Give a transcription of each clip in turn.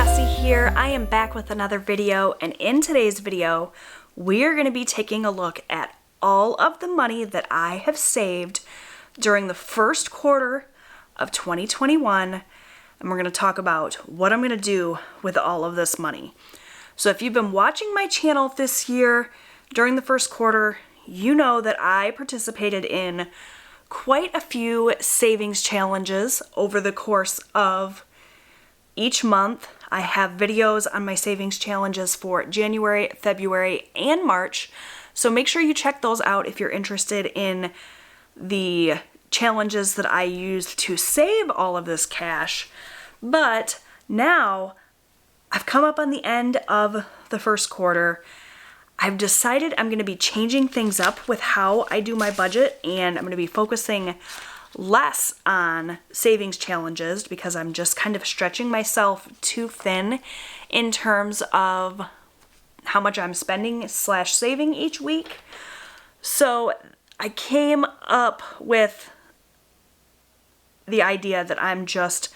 Jessie here. I am back with another video, and in today's video we're going to be taking a look at all of the money that I have saved during the first quarter of 2021, and we're going to talk about what I'm going to do with all of this money. So if you've been watching my channel this year during the first quarter, you know that I participated in quite a few savings challenges over the course of each month. I have videos on my savings challenges for January, February, and March, so make sure you check those out if you're interested in the challenges that I used to save all of this cash. But now I've come up on the end of the first quarter. I've decided I'm going to be changing things up with how I do my budget, and I'm going to be focusing less on savings challenges because I'm just kind of stretching myself too thin in terms of how much I'm spending / saving each week. So I came up with the idea that I'm just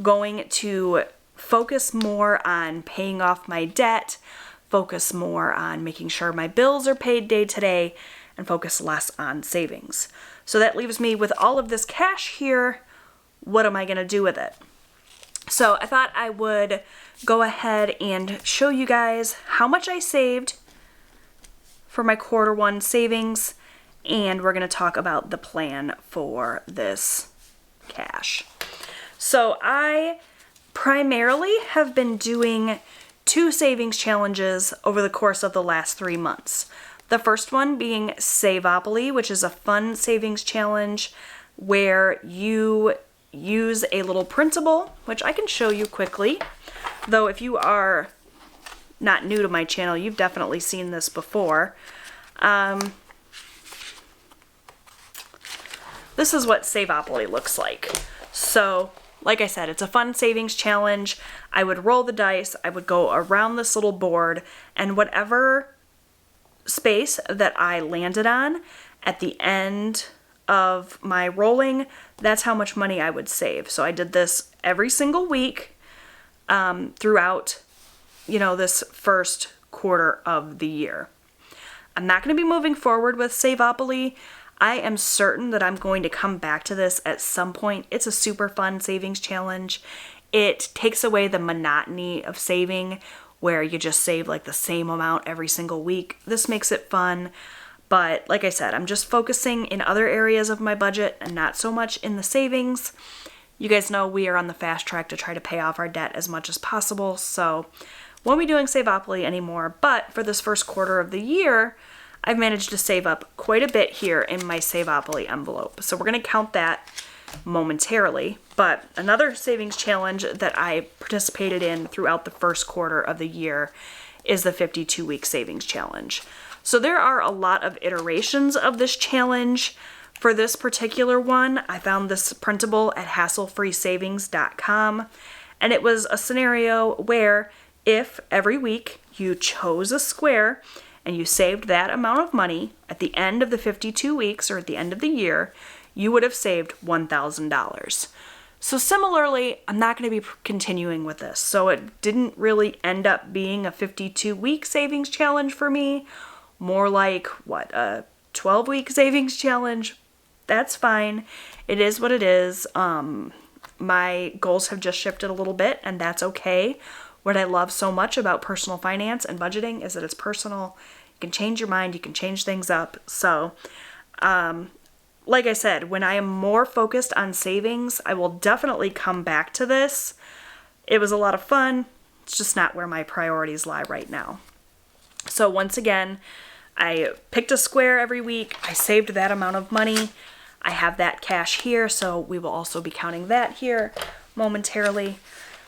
going to focus more on paying off my debt, focus more on making sure my bills are paid day to day, and focus less on savings. So that leaves me with all of this cash here. What am I going to do with it? So I thought I would go ahead and show you guys how much I saved for my quarter one savings, and we're going to talk about the plan for this cash. So I primarily have been doing 2 savings challenges over the course of the last 3 months. The first one being Savopoly, which is a fun savings challenge where you use a little printable, which I can show you quickly. Though if you are not new to my channel, you've definitely seen this before. This is what Savopoly looks like. So, like I said, it's a fun savings challenge. I would roll the dice, I would go around this little board, and whatever space that I landed on at the end of my rolling, that's how much money I would save. So I did this every single week throughout, this first quarter of the year. I'm not going to be moving forward with Savopoly. I am certain that I'm going to come back to this at some point. It's a super fun savings challenge. It takes away the monotony of saving where you just save like the same amount every single week. This makes it fun. But like I said, I'm just focusing in other areas of my budget and not so much in the savings. You guys know we are on the fast track to try to pay off our debt as much as possible. So won't be doing Savopoly anymore. But for this first quarter of the year, I've managed to save up quite a bit here in my Savopoly envelope. So we're going to count that momentarily. But another savings challenge that I participated in throughout the first quarter of the year is the 52-week savings challenge. So there are a lot of iterations of this challenge. For this particular one, I found this printable at hasslefreesavings.com, and it was a scenario where if every week you chose a square and you saved that amount of money at the end of the 52 weeks or at the end of the year, you would have saved $1,000. So similarly, I'm not going to be continuing with this. So it didn't really end up being a 52-week savings challenge for me. More like, a 12-week savings challenge? That's fine. It is what it is. My goals have just shifted a little bit, and that's okay. What I love so much about personal finance and budgeting is that it's personal. You can change your mind, you can change things up. So, like I said, when I am more focused on savings, I will definitely come back to this. It was a lot of fun. It's just not where my priorities lie right now. So once again, I picked a square every week. I saved that amount of money. I have that cash here, so we will also be counting that here momentarily.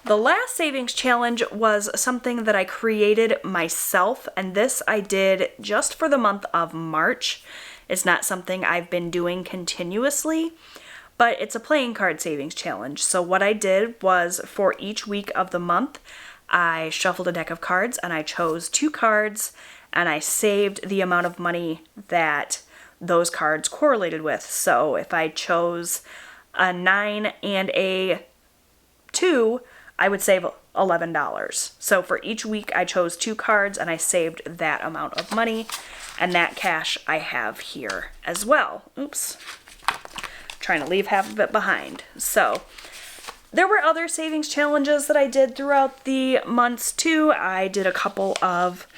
The last savings challenge was something that I created myself, and this I did just for the month of March. It's not something I've been doing continuously, but it's a playing card savings challenge. So what I did was for each week of the month, I shuffled a deck of cards and I chose 2 cards and I saved the amount of money that those cards correlated with. So if I chose a 9 and a 2, I would save $11. So for each week I chose 2 cards and I saved that amount of money, and that cash I have here as well. Oops. Trying to leave half of it behind. So there were other savings challenges that I did throughout the months too. I did a couple of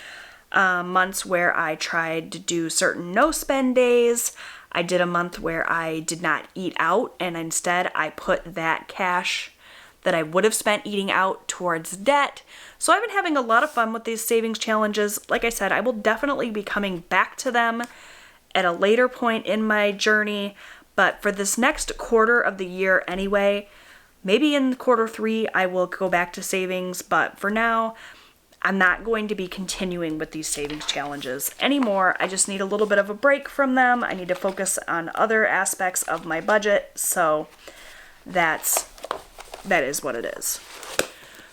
months where I tried to do certain no-spend days. I did a month where I did not eat out, and instead I put that cash that I would have spent eating out towards debt. So I've been having a lot of fun with these savings challenges. Like I said, I will definitely be coming back to them at a later point in my journey, but for this next quarter of the year anyway, maybe in quarter 3 I will go back to savings, but for now, I'm not going to be continuing with these savings challenges anymore. I just need a little bit of a break from them. I need to focus on other aspects of my budget, so that is what it is.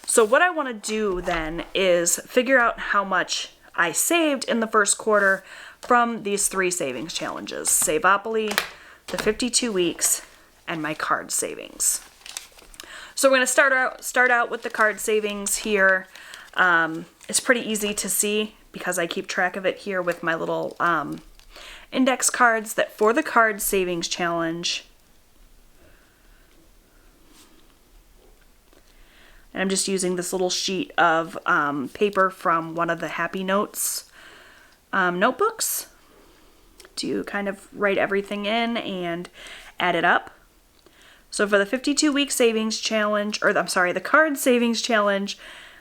So what I want to do then is figure out how much I saved in the first quarter from these 3 savings challenges: Savopoly, the 52 weeks, and my card savings. So we're going to start out with the card savings here. It's pretty easy to see because I keep track of it here with my little index cards, that for the card savings challenge, and I'm just using this little sheet of paper from one of the Happy Notes notebooks to kind of write everything in and add it up. So for the 52-week savings challenge, or I'm sorry, the card savings challenge,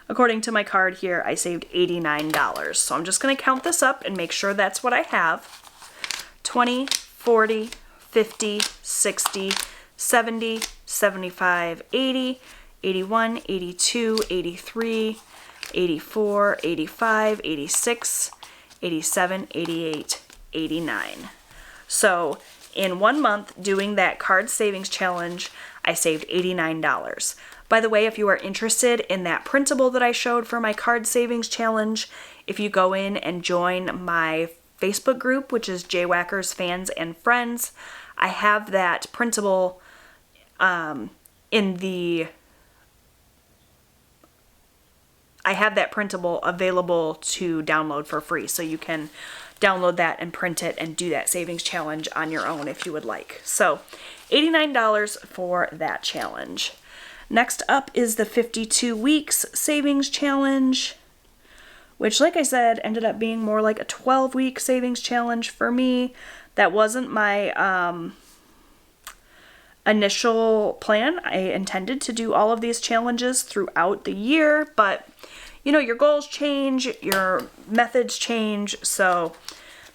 according to my card here, I saved $89. So I'm just going to count this up and make sure that's what I have. 20, 40, 50, 60, 70, 75, 80, 81, 82, 83, 84, 85, 86, 87, 88, 89. So in 1 month doing that card savings challenge, I saved $89. By the way, if you are interested in that printable that I showed for my card savings challenge, if you go in and join my Facebook group, which is Jwhackers Fans and Friends, I have that printable available to download for free, so you can download that and print it and do that savings challenge on your own if you would like. So $89 for that challenge. Next up is the 52 weeks savings challenge, which, like I said, ended up being more like a 12-week savings challenge for me. That wasn't my initial plan. I intended to do all of these challenges throughout the year, but you know, your goals change, your methods change, so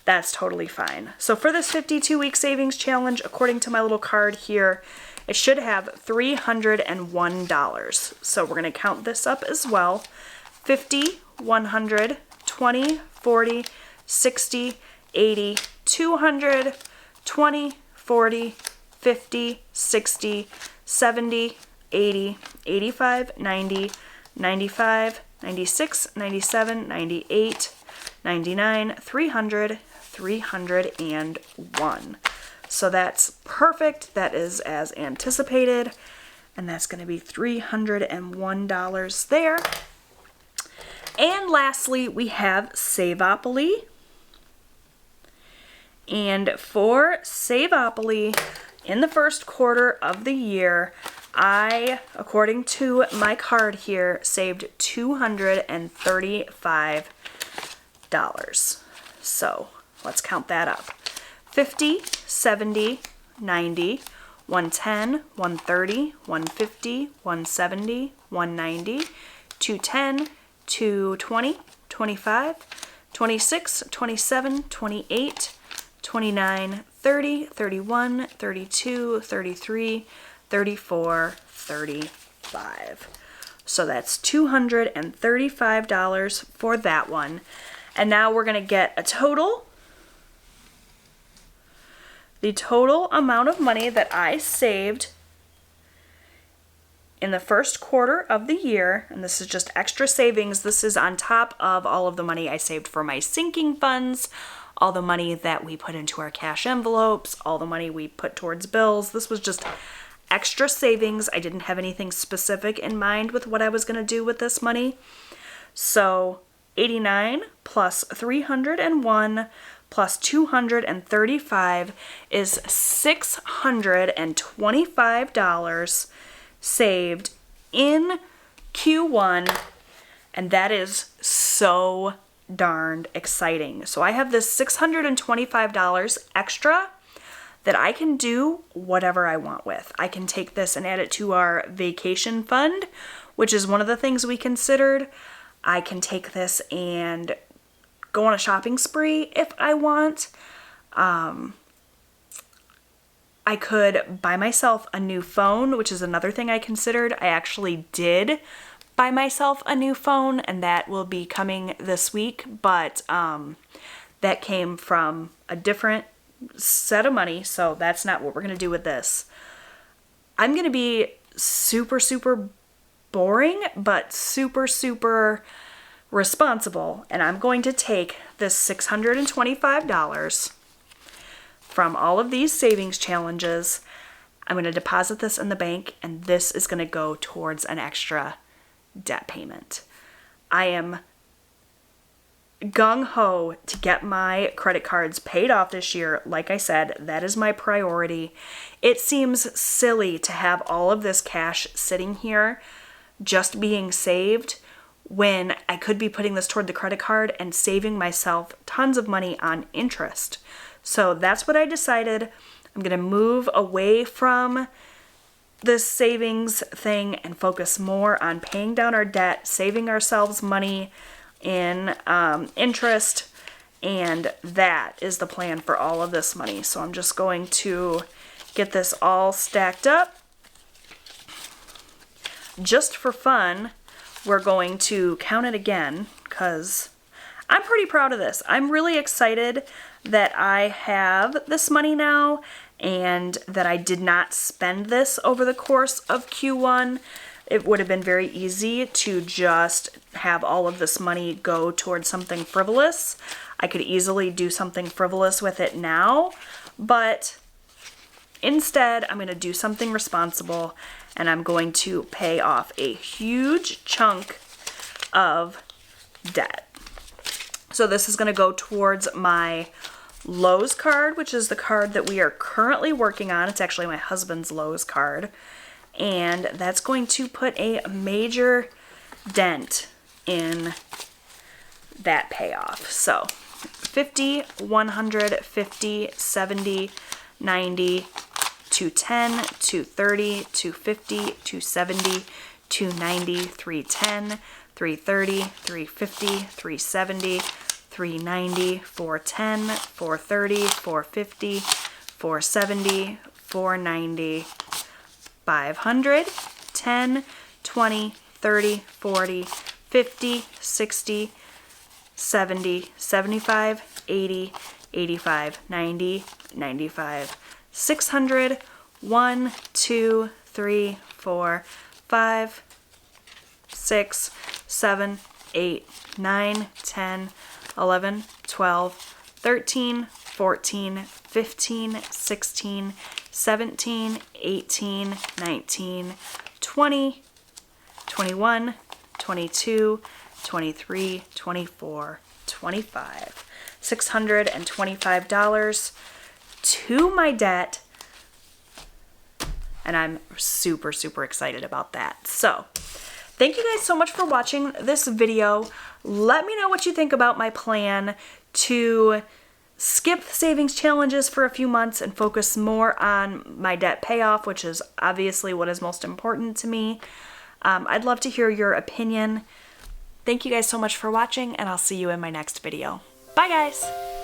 that's totally fine. So for this 52-week savings challenge, according to my little card here, it should have $301. So we're going to count this up as well. 50, 100, 20, 40, 60, 80, 200, 20, 40, 50, 60, 70, 80, 85, 90, 95, 96, 97, 98, 99, 300, 301. So that's perfect. That is as anticipated. And that's going to be $301 there. And lastly, we have Savopoly. And for Savopoly, in the first quarter of the year, I, according to my card here, saved $235. So let's count that up. 50, 70, 90, 110, 130, 150, 170, 190, 210, 220, 25, 26, 27, 28, 29, 30, 31, 32, 33, 34, 35. So that's $235 for that one. And now we're going to get a total. The total amount of money that I saved in the first quarter of the year, and this is just extra savings. This is on top of all of the money I saved for my sinking funds, all the money that we put into our cash envelopes, all the money we put towards bills. This was just extra savings. I didn't have anything specific in mind with what I was going to do with this money. So 89 plus 301 plus 235 is $625 saved in Q1, and that is so darned exciting. So I have this $625 extra that I can do whatever I want with. I can take this and add it to our vacation fund, which is one of the things we considered. I can take this and go on a shopping spree if I want. I could buy myself a new phone, which is another thing I considered. I actually did buy myself a new phone, and that will be coming this week, but that came from a different set of money, so that's not what we're going to do with this. I'm going to be super, super boring, but super, super responsible, and I'm going to take this $625 from all of these savings challenges. I'm going to deposit this in the bank, and this is going to go towards an extra debt payment. I am gung-ho to get my credit cards paid off this year. Like I said, that is my priority. It seems silly to have all of this cash sitting here just being saved when I could be putting this toward the credit card and saving myself tons of money on interest. So that's what I decided. I'm going to move away from this savings thing and focus more on paying down our debt, saving ourselves money in interest, and that is the plan for all of this money. So I'm just going to get this all stacked up. Just for fun, we're going to count it again because I'm pretty proud of this. I'm really excited that I have this money now and that I did not spend this over the course of Q1. It would have been very easy to just have all of this money go towards something frivolous. I could easily do something frivolous with it now, but instead I'm going to do something responsible, and I'm going to pay off a huge chunk of debt. So this is going to go towards my Lowe's card, which is the card that we are currently working on. It's actually my husband's Lowe's card. And that's going to put a major dent in that payoff. So 50, 100, 50, 70, 90, 210, 230, 250, 270, 290, 310, 330, 350, 370, 390, 410, 430, 450, 470, 490, 500, 10, 20, 30, 40, 50, 60, 70, 75, 80, 85, 90, 95, 600, 1, 2, 3, 4, 5, 6, 7, 8, 9, 10, 11, 12, 13, 14, 15, 16, 17, 18, 19, 20, 21, 22, 23, 24, 25. $625 to my debt, and I'm super, super excited about that. So thank you guys so much for watching this video. Let me know what you think about my plan to skip the savings challenges for a few months and focus more on my debt payoff, which is obviously what is most important to me. I'd love to hear your opinion. Thank you guys so much for watching, and I'll see you in my next video. Bye guys!